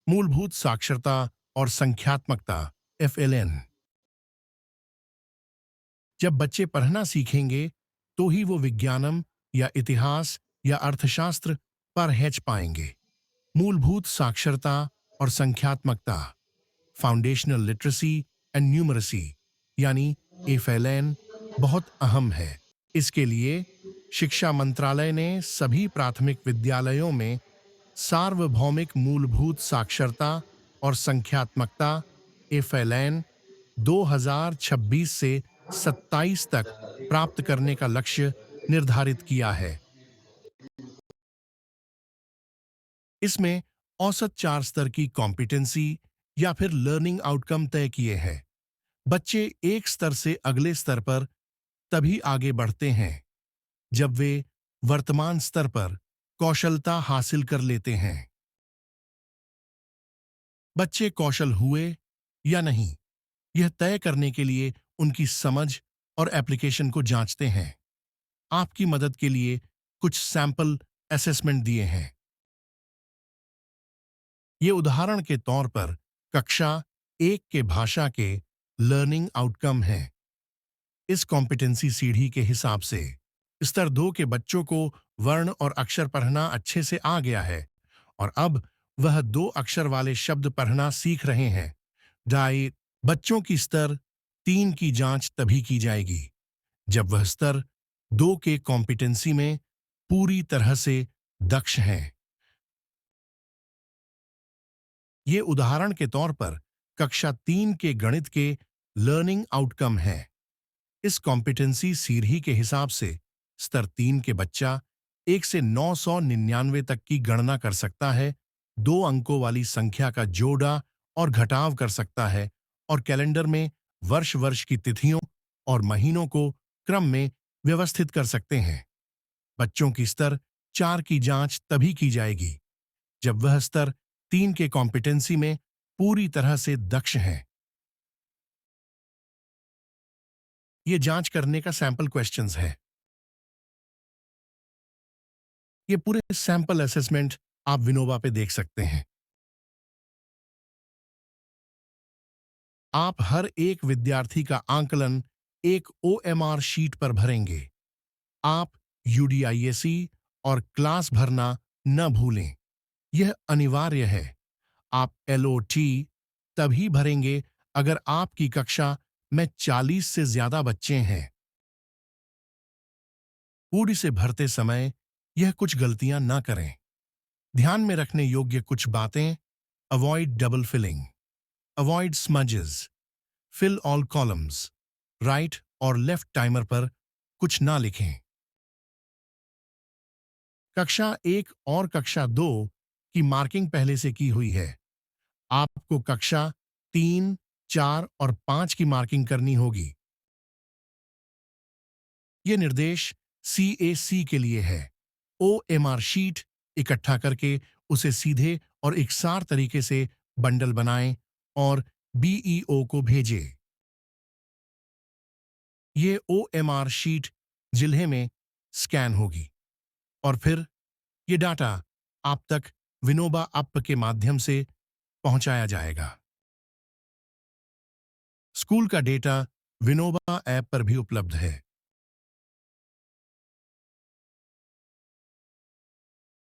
मूलभूत साक्षरता और संख्यात्मकता FLN। जब बच्चे पढ़ना सीखेंगे तो ही वो विज्ञानम या इतिहास या अर्थशास्त्र पढ़ पाएंगे। मूलभूत साक्षरता और संख्यात्मकता फाउंडेशनल लिटरेसी एंड न्यूमरेसी यानी FLN बहुत अहम है। इसके लिए शिक्षा मंत्रालय ने सभी प्राथमिक विद्यालयों में सार्वभौमिक मूलभूत साक्षरता और संख्यात्मकता FLN 2026 से 27 तक प्राप्त करने का लक्ष्य निर्धारित किया है। इसमें औसत 4 स्तर की कॉम्पिटेंसी या फिर लर्निंग आउटकम तय किए हैं। बच्चे एक स्तर से अगले स्तर पर तभी आगे बढ़ते हैं जब वे वर्तमान स्तर पर कौशलता हासिल कर लेते हैं। बच्चे कौशल हुए या नहीं, यह तय करने के लिए उनकी समझ और एप्लीकेशन को जांचते हैं। आपकी मदद के लिए कुछ सैंपल असेसमेंट दिए हैं। ये उदाहरण के तौर पर कक्षा 1 के भाषा के लर्निंग आउटकम है। इस कॉम्पिटेंसी सीढ़ी के हिसाब से स्तर 2 के बच्चों को वर्ण और अक्षर पढ़ना अच्छे से आ गया है और अब वह 2 अक्षर वाले शब्द पढ़ना सीख रहे हैं। डाई बच्चों की स्तर 3 की जांच तभी की जाएगी जब वह स्तर 2 के कॉम्पिटेंसी में पूरी तरह से दक्ष हैं। ये उदाहरण के तौर पर कक्षा 3 के गणित के लर्निंग आउटकम है। इस कॉम्पिटेंसी सीढ़ी के हिसाब से स्तर 3 के बच्चा 1 से 999 तक की गणना कर सकता है, 2 अंकों वाली संख्या का जोड़ा और घटाव कर सकता है और कैलेंडर में वर्ष की तिथियों और महीनों को क्रम में व्यवस्थित कर सकते हैं। बच्चों की स्तर 4 की जांच तभी की जाएगी जब वह स्तर 3 के कॉम्पिटेंसी में पूरी तरह से दक्ष हैं। ये जांच करने का सैंपल क्वेश्चंस है। ये पूरे सैंपल असेसमेंट आप विनोबा पे देख सकते हैं। आप हर एक विद्यार्थी का आंकलन एक OMR शीट पर भरेंगे। आप UDISE और क्लास भरना न भूलें, यह अनिवार्य है। आप LOT तभी भरेंगे अगर आपकी कक्षा में 40 से ज्यादा बच्चे हैं। पूरी से भरते समय यह कुछ गलतियां ना करें। ध्यान में रखने योग्य कुछ बातें: avoid double filling, avoid smudges, fill all columns, right और लेफ्ट टाइमर पर कुछ ना लिखें। कक्षा 1 और कक्षा 2 की मार्किंग पहले से की हुई है। आपको कक्षा 3, 4 और 5 की मार्किंग करनी होगी। ये निर्देश CAC के लिए है। OMR शीट इकट्ठा करके उसे सीधे और एकसार तरीके से बंडल बनाएं और BEO को भेजें। ये OMR शीट जिल्हे में स्कैन होगी और फिर ये डाटा आप तक विनोबा ऐप के माध्यम से पहुंचाया जाएगा। स्कूल का डेटा विनोबा ऐप पर भी उपलब्ध है।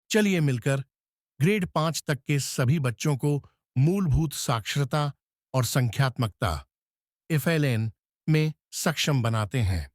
चलिए मिलकर ग्रेड 5 तक के सभी बच्चों को मूलभूत साक्षरता और संख्यात्मकता FLN में सक्षम बनाते हैं।